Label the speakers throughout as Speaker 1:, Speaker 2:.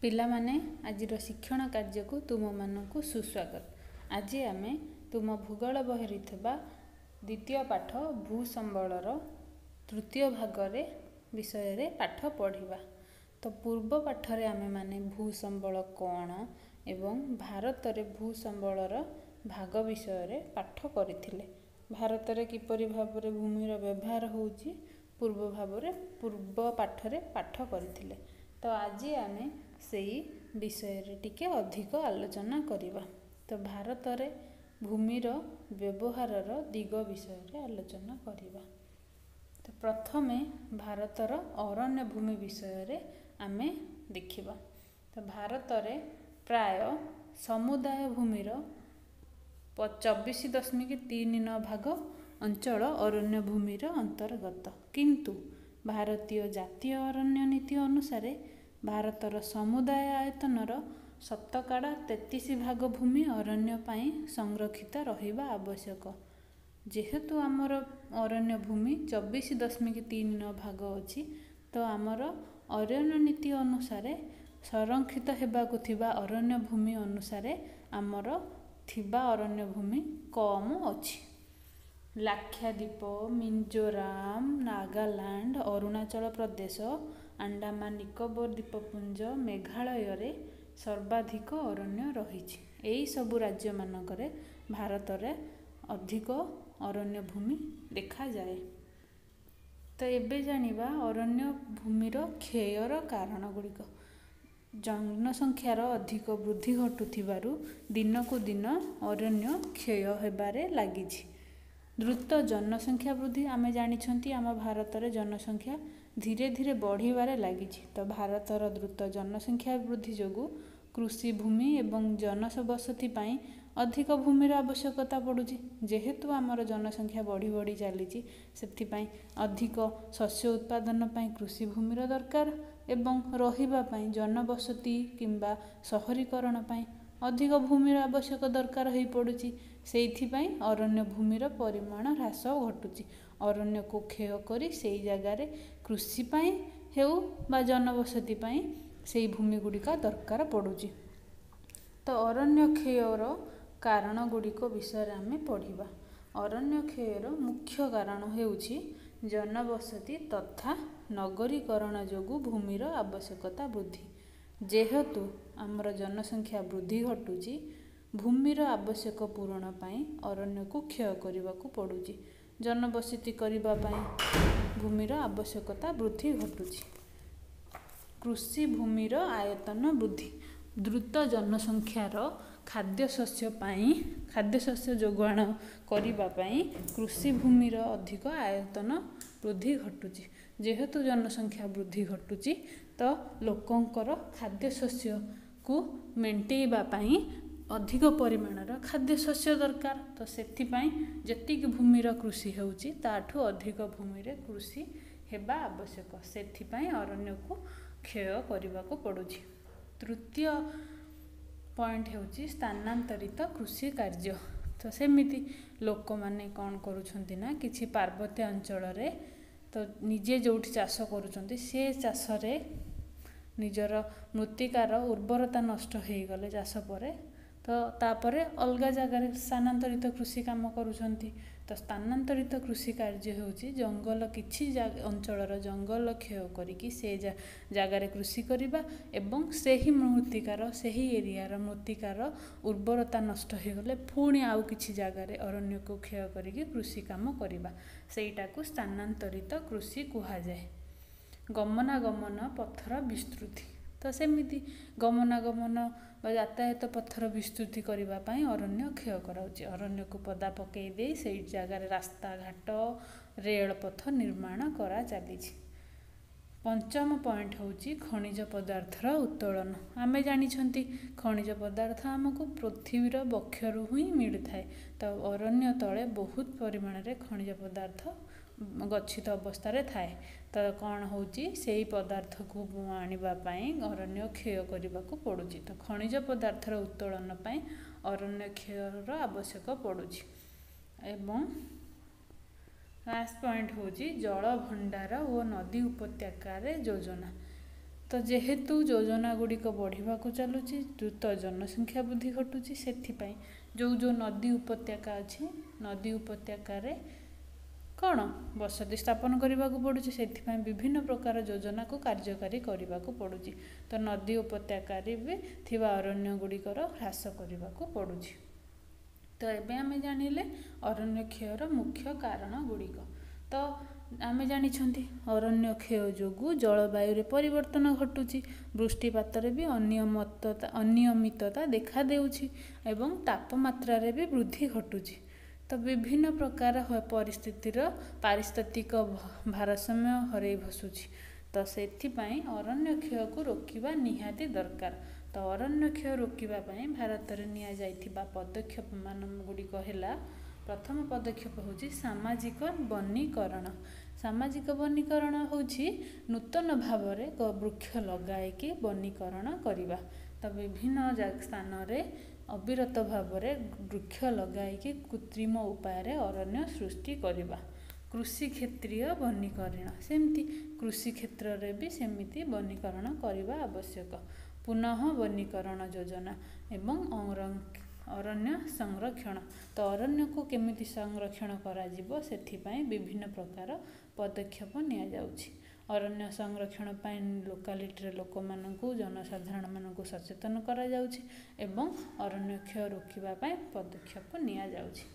Speaker 1: ପିଲାମାନେ ଆଜିର ଶିକ୍ଷଣ କାର୍ଯ୍ୟକୁ ତୁମମାନଙ୍କୁ ସୁସ୍ୱାଗତ। ଆଜି ଆମେ ତୁମ ଭୂଗୋଳ ବହିରେ ଥିବା ଦ୍ୱିତୀୟ ପାଠ ଭୂସମ୍ବଳର ତୃତୀୟ ଭାଗରେ ବିଷୟରେ ପାଠ ପଢ଼ିବା। ତ ପୂର୍ବ ପାଠରେ ଆମେମାନେ ଭୂସମ୍ବଳ କ'ଣ ଏବଂ ଭାରତରେ ଭୂସମ୍ବଳର ଭାଗ ବିଷୟରେ ପାଠ କରିଥିଲେ। ଭାରତରେ କିପରି ଭାବରେ ଭୂମିର ବ୍ୟବହାର ହେଉଛି ପୂର୍ବ ପାଠରେ ପାଠ କରିଥିଲେ। ତ ଆଜି ଆମେ ସେଇ ବିଷୟରେ ଟିକେ ଅଧିକ ଆଲୋଚନା କରିବା। ତ ଭାରତରେ ଭୂମିର ବ୍ୟବହାରର ଦିଗ ବିଷୟରେ ଆଲୋଚନା କରିବା। ତ ପ୍ରଥମେ ଭାରତର ଅରଣ୍ୟ ଭୂମି ବିଷୟରେ ଆମେ ଦେଖିବା। ତ ଭାରତରେ ପ୍ରାୟ ସମୁଦାୟ ଭୂମିର 24.39 ଭାଗ ଅଞ୍ଚଳ ଅରଣ୍ୟ ଭୂମିର ଅନ୍ତର୍ଗତ। କିନ୍ତୁ ଭାରତୀୟ ଜାତୀୟ ଅରଣ୍ୟ ନୀତି ଅନୁସାରେ ଭାରତର ସମୁଦାୟ ଆୟତନର ଶତକଡ଼ା 33 ଭାଗ ଭୂମି ଅରଣ୍ୟ ପାଇଁ ସଂରକ୍ଷିତ ରହିବା ଆବଶ୍ୟକ। ଯେହେତୁ ଆମର ଅରଣ୍ୟ ଭୂମି 24.39 ଭାଗ ଅଛି, ତ ଆମର ଅରଣ୍ୟ ନୀତି ଅନୁସାରେ ସଂରକ୍ଷିତ ହେବାକୁ ଥିବା ଅରଣ୍ୟ ଭୂମି ଅନୁସାରେ ଆମର ଥିବା ଅରଣ୍ୟ ଭୂମି କମ୍ ଅଛି। ଲାକ୍ଷାଦ୍ୱୀପ, ମିଜୋରାମ, ନାଗାଲାଣ୍ଡ, ଅରୁଣାଚଳ ପ୍ରଦେଶ, ଆଣ୍ଡାମାନ ନିକୋବର ଦ୍ୱୀପପୁଞ୍ଜ, ମେଘାଳୟରେ ସର୍ବାଧିକ ଅରଣ୍ୟ ରହିଛି। ଏହି ସବୁ ରାଜ୍ୟମାନଙ୍କରେ ଭାରତରେ ଅଧିକ ଅରଣ୍ୟ ଭୂମି ଦେଖାଯାଏ। ତ ଏବେ ଜାଣିବା ଅରଣ୍ୟ ଭୂମିର କ୍ଷୟର କାରଣ ଗୁଡ଼ିକ। ଜନସଂଖ୍ୟାର ଅଧିକ ବୃଦ୍ଧି ଘଟୁଥିବାରୁ ଦିନକୁ ଦିନ ଅରଣ୍ୟ କ୍ଷୟ ହେବାରେ ଲାଗିଛି। ଦ୍ରୁତ ଜନସଂଖ୍ୟା ବୃଦ୍ଧି ଆମେ ଜାଣିଛନ୍ତି ଆମ ଭାରତରେ ଜନସଂଖ୍ୟା ଧୀରେ ଧୀରେ ବଢ଼ିବାରେ ଲାଗିଛି। ତ ଭାରତର ଦ୍ରୁତ ଜନସଂଖ୍ୟା ବୃଦ୍ଧି ଯୋଗୁଁ କୃଷି ଭୂମି ଏବଂ ଜନବସତି ପାଇଁ ଅଧିକ ଭୂମିର ଆବଶ୍ୟକତା ପଡ଼ୁଛି। ଯେହେତୁ ଆମର ଜନସଂଖ୍ୟା ବଢ଼ି ବଢ଼ି ଚାଲିଛି, ସେଥିପାଇଁ ଅଧିକ ଶସ୍ୟ ଉତ୍ପାଦନ ପାଇଁ କୃଷି ଭୂମିର ଦରକାର ଏବଂ ରହିବା ପାଇଁ ଜନବସତି କିମ୍ବା ସହରୀକରଣ ପାଇଁ ଅଧିକ ଭୂମିର ଆବଶ୍ୟକ ଦରକାର ହୋଇପଡ଼ୁଛି। ସେଇଥିପାଇଁ ଅରଣ୍ୟ ଭୂମିର ପରିମାଣ ହ୍ରାସ ଘଟୁଛି। ଅରଣ୍ୟକୁ କ୍ଷୟ କରି ସେଇ ଜାଗାରେ କୃଷି ପାଇଁ ହେଉ ବା ଜନବସତି ପାଇଁ ସେଇ ଭୂମି ଗୁଡ଼ିକ ଦରକାର ପଡ଼ୁଛି। ତ ଅରଣ୍ୟ କ୍ଷୟର କାରଣ ଗୁଡ଼ିକ ବିଷୟରେ ଆମେ ପଢ଼ିବା। ଅରଣ୍ୟ କ୍ଷୟର ମୁଖ୍ୟ କାରଣ ହେଉଛି ଜନବସତି ତଥା ନଗରୀକରଣ ଯୋଗୁଁ ଭୂମିର ଆବଶ୍ୟକତା ବୃଦ୍ଧି। ଯେହେତୁ ଆମର ଜନସଂଖ୍ୟା ବୃଦ୍ଧି ଘଟୁଛି, ଭୂମିର ଆବଶ୍ୟକ ପୂରଣ ପାଇଁ ଅରଣ୍ୟକୁ କ୍ଷୟ କରିବାକୁ ପଡ଼ୁଛି। ଜନବସତି କରିବା ପାଇଁ ଭୂମିର ଆବଶ୍ୟକତା ବୃଦ୍ଧି ଘଟୁଛି। କୃଷି ଭୂମିର ଆୟତନ ବୃଦ୍ଧି। ଦ୍ରୁତ ଜନସଂଖ୍ୟାର ଖାଦ୍ୟଶସ୍ୟ ଯୋଗାଣ କରିବା ପାଇଁ କୃଷି ଭୂମିର ଅଧିକ ଆୟତନ ବୃଦ୍ଧି ଘଟୁଛି। ଯେହେତୁ ଜନସଂଖ୍ୟା ବୃଦ୍ଧି ଘଟୁଛି, ତ ଲୋକଙ୍କର ଖାଦ୍ୟଶସ୍ୟକୁ ମେଣ୍ଟେଇବା ପାଇଁ ଅଧିକ ପରିମାଣର ଖାଦ୍ୟଶସ୍ୟ ଦରକାର। ତ ସେଥିପାଇଁ ଯେତିକି ଭୂମିର କୃଷି ହେଉଛି ତାଠୁ ଅଧିକ ଭୂମିରେ କୃଷି ହେବା ଆବଶ୍ୟକ। ସେଥିପାଇଁ ଅରଣ୍ୟକୁ କ୍ଷୟ କରିବାକୁ ପଡ଼ୁଛି। ତୃତୀୟ ପଏଣ୍ଟ ହେଉଛି ସ୍ଥାନାନ୍ତରିତ କୃଷି କାର୍ଯ୍ୟ। ତ ସେମିତି ଲୋକମାନେ କ'ଣ କରୁଛନ୍ତି ନା କିଛି ପାର୍ବତ୍ୟ ଅଞ୍ଚଳରେ ତ ନିଜେ ଯେଉଁଠି ଚାଷ କରୁଛନ୍ତି ସେ ଚାଷରେ ନିଜର ମୃତ୍ତିକାର ଉର୍ବରତା ନଷ୍ଟ ହୋଇଗଲେ ଚାଷ ପରେ, ତ ତାପରେ ଅଲଗା ଜାଗାରେ ସ୍ଥାନାନ୍ତରିତ କୃଷି କାମ କରୁଛନ୍ତି। ତ ସ୍ଥାନାନ୍ତରିତ କୃଷି କାର୍ଯ୍ୟ ହେଉଛି କିଛି ଅଞ୍ଚଳର ଜଙ୍ଗଲ କ୍ଷୟ କରିକି ସେ ଜାଗାରେ କୃଷି କରିବା ଏବଂ ସେହି ଏରିଆର ମୃତ୍ତିକାର ଉର୍ବରତା ନଷ୍ଟ ହୋଇଗଲେ ପୁଣି ଆଉ କିଛି ଜାଗାରେ ଅରଣ୍ୟକୁ କ୍ଷୟ କରିକି କୃଷି କାମ କରିବା। ସେଇଟାକୁ ସ୍ଥାନାନ୍ତରିତ କୃଷି କୁହାଯାଏ। ଗମନାଗମନ ପଥର ବିସ୍ତୃତି। ତ ସେମିତି ଗମନାଗମନ ବା ଯାତାୟାତ ପଥର ବିସ୍ତୃତି କରିବା ପାଇଁ ଅରଣ୍ୟ କ୍ଷୟ କରାଉଛି। ଅରଣ୍ୟକୁ ପଦା ପକାଇ ଦେଇ ସେଇ ଜାଗାରେ ରାସ୍ତାଘାଟ, ରେଳପଥ ନିର୍ମାଣ କରାଚାଲିଛି। ପଞ୍ଚମ ପଏଣ୍ଟ ହେଉଛି ଖଣିଜ ପଦାର୍ଥର ଉତ୍ତୋଳନ। ଆମେ ଜାଣିଛନ୍ତି ଖଣିଜ ପଦାର୍ଥ ଆମକୁ ପୃଥିବୀର ବକ୍ଷରୁ ହିଁ ମିଳିଥାଏ। ତ ଅରଣ୍ୟ ତଳେ ବହୁତ ପରିମାଣରେ ଖଣିଜ ପଦାର୍ଥ ଗଚ୍ଛିତ ଅବସ୍ଥାରେ ଥାଏ। ତ କ'ଣ ହେଉଛି, ସେଇ ପଦାର୍ଥକୁ ଆଣିବା ପାଇଁ ଅରଣ୍ୟ କ୍ଷୟ କରିବାକୁ ପଡ଼ୁଛି। ତ ଖଣିଜ ପଦାର୍ଥର ଉତ୍ତୋଳନ ପାଇଁ ଅରଣ୍ୟ କ୍ଷୟର ଆବଶ୍ୟକ ପଡ଼ୁଛି। ଏବଂ ଲାଷ୍ଟ ପଏଣ୍ଟ ହେଉଛି ଜଳଭଣ୍ଡାର ଓ ନଦୀ ଉପତ୍ୟକାରେ ଯୋଜନା। ତ तो जेहेतु योजना गुड़िक बढ़ा चलुची द्रुत जनसंख्या वृद्धि घटुची से जो नदी उपत्यका अच्छी नदी उपत्यकार कौन बसति स्थापन करने को पड़ुची से विभिन्न प्रकार योजना को कार्यकारी करने को पड़ुची। तो नदी उपत्यकार भी थिबा अरण्य गुड़िकर ह्रास करने को पड़ुची। तो एबे आमे जानिले अरण्य क्षयर मुख्य कारण गुड़िक। तो आमे जानिछंती अरण्य क्षय जोगु जलवायु रे परिवर्तन घटुची, वृष्टिपात रे भी अनियमितता देखा देउची एवं तापमात्रा रे भी वृद्धि घटुची। तो विभिन्न प्रकार परिस्थितिर पारिस्थितिक भारसाम्य हरई बसुची। तो सेथिपाई अरण्य क्षय को रोकिबा निहाती दरकार। तो अरण्य क्षय रोकिबा पाई भारत रे निया जाइथिबा पदक्षेप मान गुड़िक हैला। प्रथम पदक्षेप होची सामाजिक वनीकरण। सामाजिक वनीकरण होची नूतन भाव रे वृक्ष लगाइकी वनीकरण करिबा। तो विभिन्न स्थान रे अविरत भाव रे वृक्ष लगाइकी कृत्रिम उपाय रे अरण्य सृष्टि करिबा। कृषि क्षेत्रीय वनीकरण सेमती कृषि क्षेत्र रे भी सेमिति वनीकरण करिबा आवश्यक। पुनः वनीकरण योजना एवं अरण्य संरक्षण। तो अरण्य को केमिति संरक्षण करा जिवो सेथिपाई विभिन्न प्रकार पदक्षेप निया जाउछि। अरण्य संरक्षण पाई लोकालिटी रे लोक मानकु जनसाधारण मानकु सचेतन करा जाउछि एवं अरण्य क्षय रोकिबा पाई पदक्षेप निया जाउछि।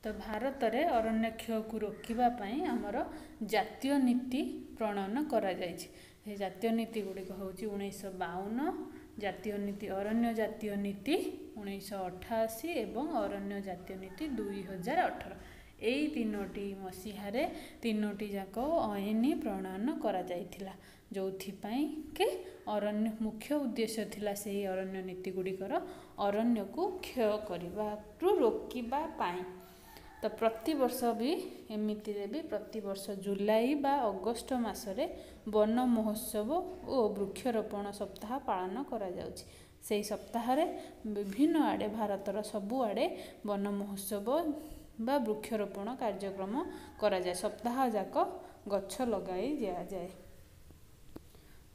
Speaker 1: तो भारत रे अरण्य क्षय को रोकिबा पाई हमर जातीय नीति प्रणयन करा जाइछि। हे जातीय नीति गुड़िक होउछि 1952 जातीय नीति अरण्य जातीय नीति 1988 एवं अरण्य जातीय नीति 2018। एई तीनोटी मसीहारे तीनोटी जाक आईन प्रणयन करा जाइथिला जोथिपाई के अरण्य मुख्य उद्देश्य थिला सेही अरण्य नीति गुड़िकर अरण्य को क्षय करबा रोकिबा पाई। तो प्रति वर्ष भी एमिति रे भी प्रति वर्ष जुलाई बा अगस्त मासरे वन महोत्सव और वृक्षरोपण सप्ताह पालन करा जाउछि। सेही सप्ताह रे विभिन्न आड़े भारतर सबु आड़े वन महोत्सव बा वृक्षरोपण कार्यक्रम करा जाए। सप्ताह जाक गछ लगाई दिया जाए।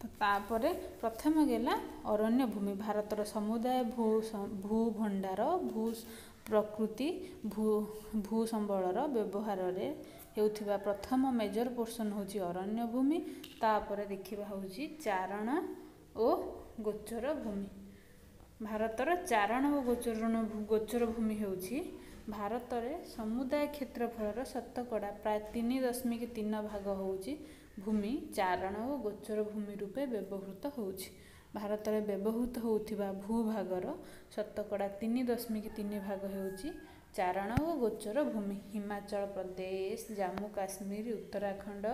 Speaker 1: तो तापरे प्रथम गेला अरण्य भूमि भारतर समुदाय भूभंडार भू प्रकृति भू संबलर व्यवहार रे हेउथिबा प्रथम मेजर पोर्शन होची अरण्य भूमि। तापरे देखिबा होची चारण और गोचर भूमि। भारतर चारण और गोचर भूमि हेउची भारत रे समुदाय क्षेत्रफलर शतकड़ा प्राय 3.3 भाग होउची भूमि चारण और गोचर भूमि रूपे व्यवहृत होउची। भारत रे व्यवहृत होउथिबा भूभागर शतकड़ा 3.3 भाग हेउची चारण और गोचर भूमि। हिमाचल प्रदेश जम्मू काश्मीर उत्तराखंड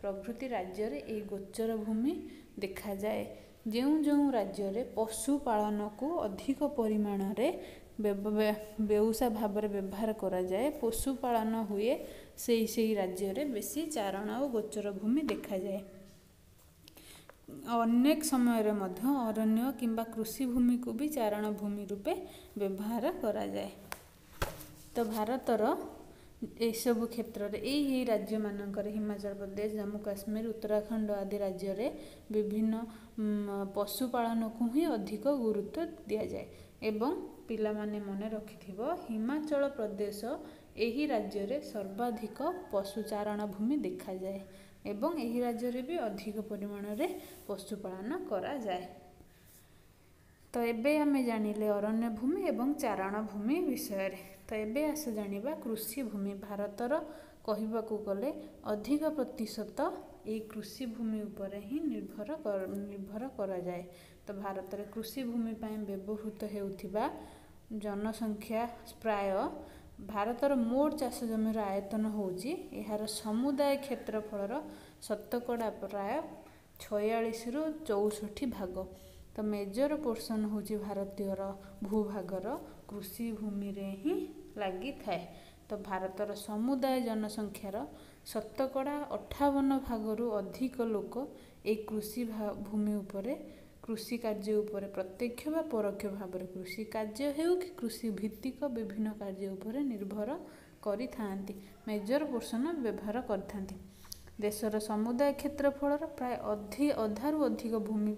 Speaker 1: प्रभृति राज्य रे ए गोचर भूमि देखा जाए। जो राज्य रे पशुपालन को अधिक परिमाण रे व्यवसाय भाव रे व्यवहार करा जाए पशुपालन हुए से राज्य रे बेसी चारण और गोचर भूमि देखा जाए। अनेक समय रे मध्य अरण्य किंबा कृषि भूमि को भी चारण भूमि रूपे व्यवहार करा जाए। तो भारतर ए सब क्षेत्र रे एही राज्य मानकर हिमाचल प्रदेश जम्मू काश्मीर उत्तराखंड आदि राज्य रे विभिन्न पशुपालन को ही अधिक गुरुत्व दिया जाए। एवं पिला माने मने रखिथिबो हिमाचल प्रदेश एही राज्य रे सर्वाधिक पशुचारण भूमि देखा जाए एवं एही राज्य रे भी अधिक परिमाण रे पशुपालन करा जाए। तो एबे आमे जानिले अरण्य भूमि एवं चारण भूमि विषय रे। तो एबे आस जानिबा कृषि भूमि। भारतर कहिबाकू गले अधिक प्रतिशत ए कृषि भूमि उपरे ही निर्भर करा जाए। तो भारत रे कृषि भूमि पाई व्यवहृत हेउथिबा जनसंख्या प्राय भारतर मोट चाष जमीर आयतन होउची एहार समुदाय क्षेत्रफलर शतकड़ा प्राय 46 रु 64 भाग। तो मेजर पोर्शन होची भारतीयर भूभागर कृषि भूमि रे ही लागी थाए। तो भारतर समुदाय जनसंख्यार शतकड़ा 58 भागरु अधिक लोक ए कृषि भूमि उपरे कृषि कार्य उपरे प्रत्यक्ष व परोक्ष भाव में कृषि कार्य हेउ कि कृषि भित्तिक विभिन्न कार्य उपरे निर्भर करि थांती मेजर पोर्शन व्यवहार करथांती। देशर समुदाय क्षेत्रफलर प्राय अधारू अधिक भूमि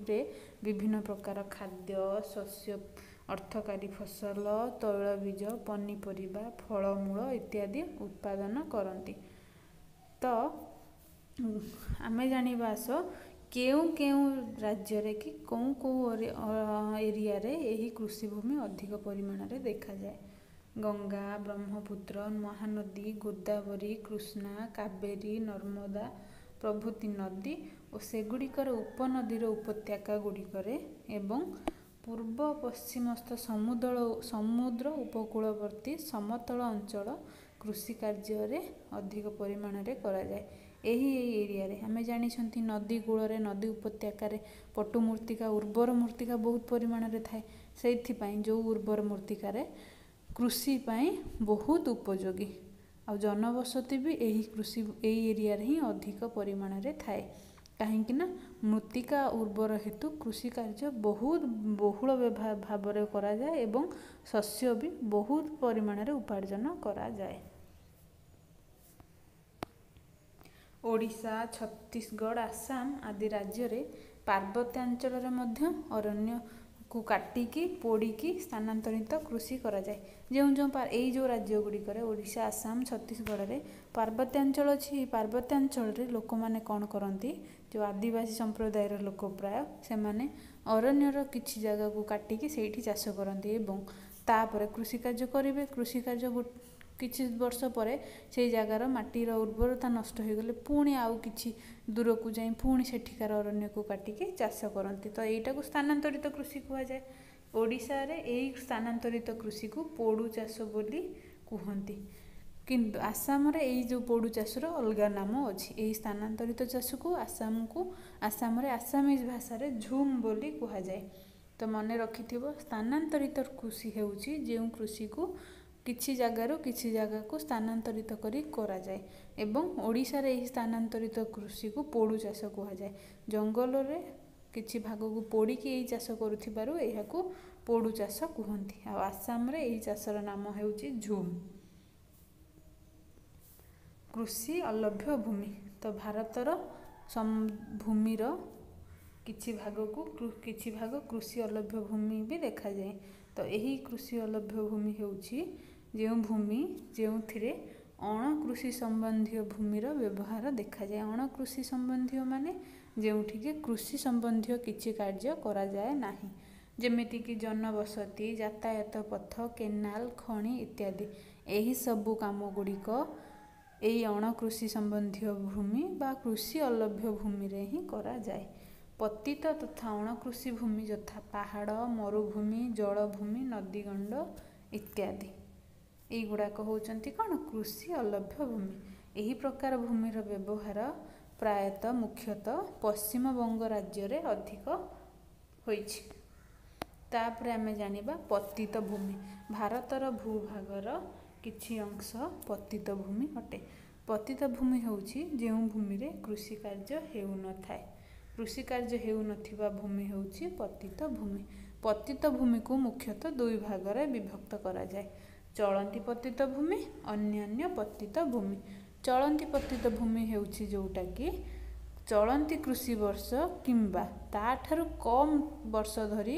Speaker 1: विभिन्न प्रकार खाद्य शस्य अर्थकारी फसल तैलबीज पनीपरिबा फलमूल इत्यादि उत्पादन करती। तो आमे जानिबा आस केउ केउ राज्य रे कि कौ कौ एरिया रे एही कृषि भूमि अधिक परिमाण रे देखा जाए। गंगा ब्रह्मपुत्र महानदी गोदावरी कृष्णा कावेरी नर्मदा प्रभृति नदी और सेगुड़िकर उपनदीर उपत्यका गुड़िकरे एवं पूर्व पश्चिमस्थ समुद्र उपकूलवर्ती समतल अंचल कृषि कार्य अधिक परिमाण रे करा जाए। एही एरिया रे हमें जानिछंती नदी कूल नदी उपत्यका पटु मृत्तिका उर्वर मृत्तिका बहुत परिमाण रे थाए। सेइथिपाई जो उर्वर मृत्तिका कृषि पाई बहुत उपयोगी आ जनबसति भी एही कृषि एही एरिया रे ही अधिक परिमाण रे थाए। कहीं ना मृत्तिका उर्वर हेतु कृषि कार्य बहुत बहुल भाव में करा जाए एवं शस्य भी बहुत परिमाण रे उपार्जन करा जाए। ओडिशा छत्तीसगढ़ आसाम आदि राज्य रे पार्वत्यांचल रे मध्य अरण्य को काटिकी पोड़िकी स्थानांतरित कृषि करा जाए। जो राज्य गुड़िक ओडिशा आसाम छत्तीसगढ़ रे पार्वत्यांचल अच्छी पार्वत्यांचल रे लोक माने कौन करती जो आदिवासी संप्रदायर लोक प्राय से माने अरण्यर किछि जगह को काटिकी सेठी चाष करती एवं तापर कृषि कार्य करेंगे। कृषि कार्य किछि वर्ष पर से जगार माटीर उर्वरता नष्ट हो गले पुणी आउ किछि दूर को जाई पुणी सेठिकार अरण्य को काटिकी चाष करती। तो यहीटा को स्थानांतरित कृषि कहा जाए। ओडिशा रे एही स्थानांतरित कृषि को पोड़ू चाष बोली कहती। किंतु आसाम रे एही जो पोड़ू चाषर अलगा नाम अच्छी। एही स्थानांतरित चाष को आसाम रे आसामीज भाषा रे झुम बोली कहा जाए। तो मन रखिथिबो स्थानांतरित कृषि हेउची जेउ कृषि को किछि जगार किछि जगह को स्थानांतरित करा जाए एवं ओडिशा रे एही स्थानांतरित कृषि को पोड़ू चाष कहा जाए। जंगल रे किछि भाग को पोड़िकी एही चाष करुथिबारु एहाकू पोड़ू चाष कहती। आ आसाम रे एही चाषर नाम हेउची झुम। कृषि अलभ्य भूमि तो भारतर भूमिर किछि भाग कृषि अलभ्य भूमि भी देखा जाए। तो यही कृषि अलभ्य भूमि हेउची जो भूमि जो अणकृषि संबंधी भूमिर व्यवहार देखा जाए। अणकृषि संबंधी माने जोठिके कृषि संबंधी किछि कार्य करा जाए नाही, जेमिति कि जनबसति यातायात पथ केनाल खଣି इत्यादि एही सबु काम गुड़िक एही अणकृषि संबंधी भूमि बा कृषि अलभ्य भूमि रे ही करा जाए। पतित तथा अणकृषि भूमि यथा पहाड़ मरुभूमि जलभूमि नदीगंड इत्यादि एही गुड़ाक होउचंती कौन कृषि अलभ्य भूमि। एही प्रकार भूमिर व्यवहार प्रायतः मुख्यतः पश्चिम बंग राज्य रे अधिक होइछि। तापर आमे जानिबा पतित भूमि। भारतर भूभागर किछि अंश पतित भूमि अटे। पतित भूमि होउछि जेउ भूमि रे कृषि कार्य हेउ न थाए। कृषि कार्य हेउ नथिबा भूमि होउछि पतित भूमि। पतित भूमि को मुख्यतः दुई भाग रे विभक्त करा जाए। चलंती पतित भूमि अन्यान्य पतित भूमि। चलंती पतित भूमि हेउछि जोटा कि चलंती कृषि वर्ष किंबा ताठारु कम वर्ष धरी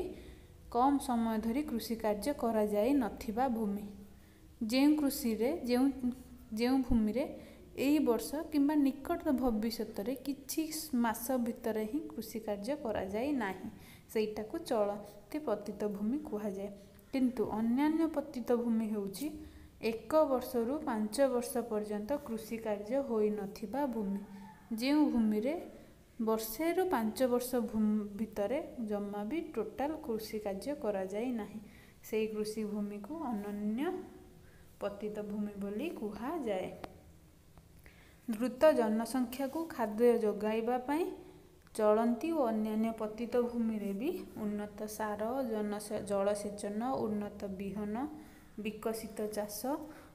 Speaker 1: कम समय धरी कृषि कार्य करा जाए नथिबा भूमि। जेउ कृषि रे जेउ भूमि रे एही वर्ष किंबा निकट भविष्यत रे किछि मास भितर ही कृषि कार्य करा जाए नाही सेटा को चलंती पतित भूमि कहा जाए। किंतु अन्यान्य पतित भूमि हेउछि 1 वर्षरु 5 वर्ष पर्यंत कृषि कार्य होई नथिबा भूमि। जेउ भूमि रे वर्षे रु 5 वर्ष भितरे जम्मा भी टोटाल कृषि कार्य करा जाए नाही सेही कृषि भूमि को अन्यान्य पतित भूमि बोली कहा जाए। द्रुत जनसंख्या को खाद्य जोगाइबा पई चलंती और अन्यान्य पतित भूमि रे भी उन्नत सार जलसेचन उन्नत बिहन विकसित चाष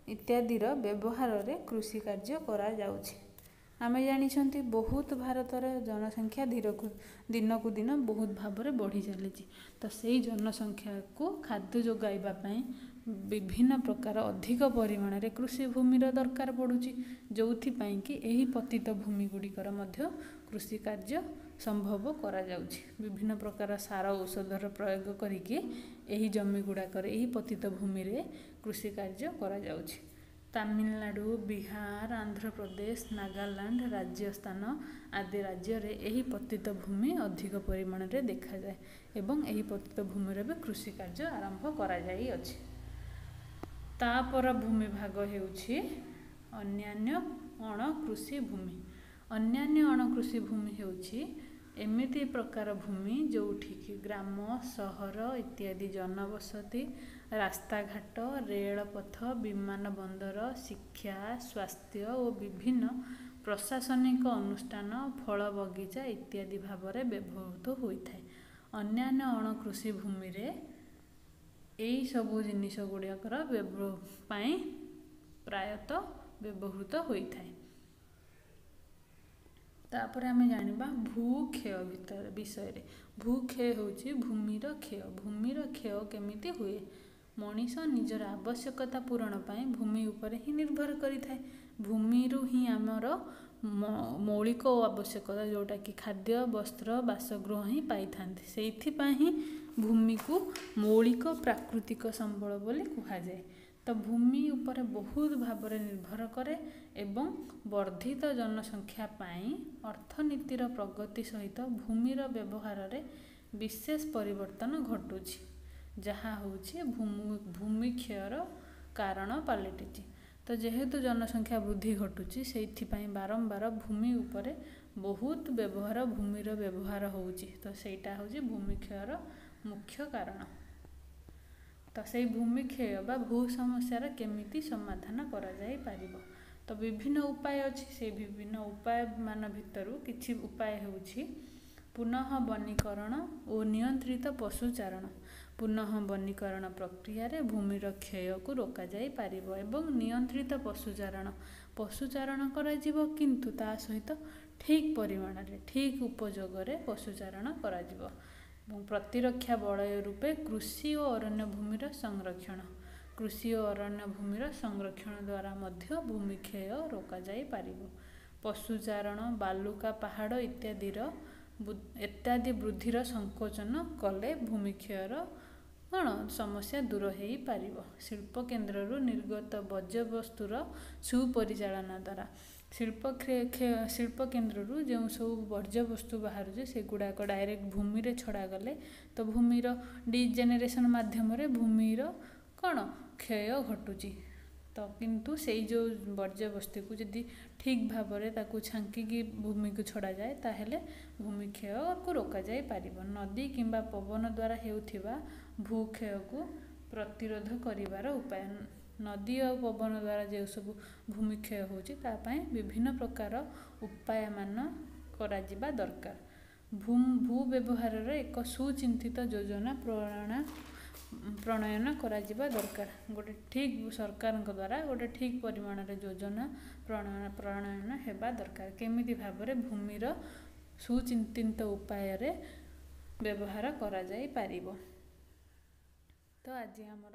Speaker 1: इत्यादि व्यवहार रे कृषि कार्य करा जाउछि। आमे जानिछंती बहुत भारतर जनसंख्या दिनकू दिन बहुत भाव बढ़ी चली। तो से जनसंख्या को खाद्य जोगाइबा पई विभिन्न प्रकार अधिक परिमाण रे कृषि भूमिर दरकार पड़ुची, जोथि पई कि एही पतित भूमि गुड़िकर मध्य कृषि कार्य संभव करा जाउची। विभिन्न प्रकार सार औषधर प्रयोग करिके एही जमी गुड़ाकर एही पतित भूमि रे कृषि कार्य करा जाउची। तमिलनाडु, बिहार, आंध्र प्रदेश, नागालैंड, राजस्थान आदि राज्य रे एही पतित भूमि अधिक परिमाण रे देखा जाए एवं एही पतित भूमि रे भी कृषि कार्य आरंभ करा जाई अछि। तापर भूमि भाग हेउछि अन्यान्य अण कृषि भूमि। अन्यान्य अण कृषि भूमि हेउछि एमिति प्रकार भूमि जोठी कि ग्राम, सहर इत्यादि जनबसति, रास्ता घाट, रेलपथ, विमान बंदर, शिक्षा, स्वास्थ्य और विभिन्न प्रशासनिक अनुष्ठान, फल बगीचा इत्यादि भाव में व्यवहृत होइथाय। अन्यान्य अण कृषि भूमि रे एई सबु जिनिस गुड़ियाकर पाई प्रायतः व्यवहृत होइथाय। तापर आमे जानिबा भूक्षय विषय रे। भूक्षय होची भूमिर क्षय। भूमिर क्षय केमिति हुए? मनीष निजर आवश्यकता पूरण पाई भूमि उपरे ही निर्भर करिथाय। भूमिरु ही आमर मौलिक आवश्यकता जोटा कि खाद्य, वस्त्र, बासगृह ही पाई थांती। सेइथिपाई ही भूमि को मौलिक प्राकृतिक संबल बोली कहा जाए। तो भूमि उपरे बहुत भाव में निर्भर करे एवं वर्धित जनसंख्या पाई अर्थनीतिर प्रगति सहित भूमिर व्यवहार रे विशेष परिवर्तन घटुची, जहा होची भूमि क्षयर कारण पलटिची। तो जेहेतु जनसंख्या वृद्धि घटुची सेइथिपाई बारंबार भूमि उपरे बहुत व्यवहार भूमिर व्यवहार होची। तो सेटा होची भूमि क्षयर मुख्य कारण। तो से भूमि क्षय बा भू समस्यार केमिति समाधान करा जाई पारिबो? तो विभिन्न उपाय अछि। से विभिन्न उपाय मान भितरु किछि उपाय होछि पुनः वनीकरण और नियंत्रित पशुचारण। पुनः वनीकरण प्रक्रिया रे भूमिर क्षय को रोका जाई पारिबो एवं नियंत्रित पशुचारण करा जिवो, किंतु ता सहित ठीक परिमाण रे ठीक उपयोग रे पशुचारण करा जिवो। प्रतिरक्षा बलय रूपे कृषि और अरण्य भूमिर संरक्षण। कृषि और अरण्य भूमिर संरक्षण द्वारा मध्य भूमि क्षय रोका जाई पारिबो। पशुचारण, बालुका पहाड़ इत्यादि वृद्धिर संकोचन कले भूमि क्षयर कौन समस्या दूर हो पारिबो। शिल्प केन्द्ररू निर्गत वर्ज्यवस्तुर सुपरिचालना द्वारा शिल्प केन्द्ररू जो सब वर्ज्यवस्तु बाहर से गुड़ाक डायरेक्ट भूमि रे छड़ा गले तो भूमिर डिजेनेरेशन माध्यम रे भूमिर कौन क्षय घटुची। तो किंतु से जो वर्ज्यवस्तु को जदि ठीक भाव में ताकू छांकी भूमि को छड़ा जाए ताहेले भूमि क्षय को रोका जाए पारिबो। नदी किंबा पवन द्वारा हेउथिबा भूक्षय को प्रतिरोध करिवार उपाय। नदी और पवन द्वारा जो सब भूमि क्षय होची ता पई विभिन्न प्रकार उपाय मान करा जिबा दरकार। भू व्यवहार रे एक सुचिंतित योजना प्रणयन करा जिबा दरकार। गोटे ठीक सरकार द्वारा गोटे ठीक परिमाण रे योजना प्रणयन हेबा दरकार। केमिति भाव रे भूमिर सुचिंतित उपाय रे व्यवहार करा जाई पारिबो। तो आज हमर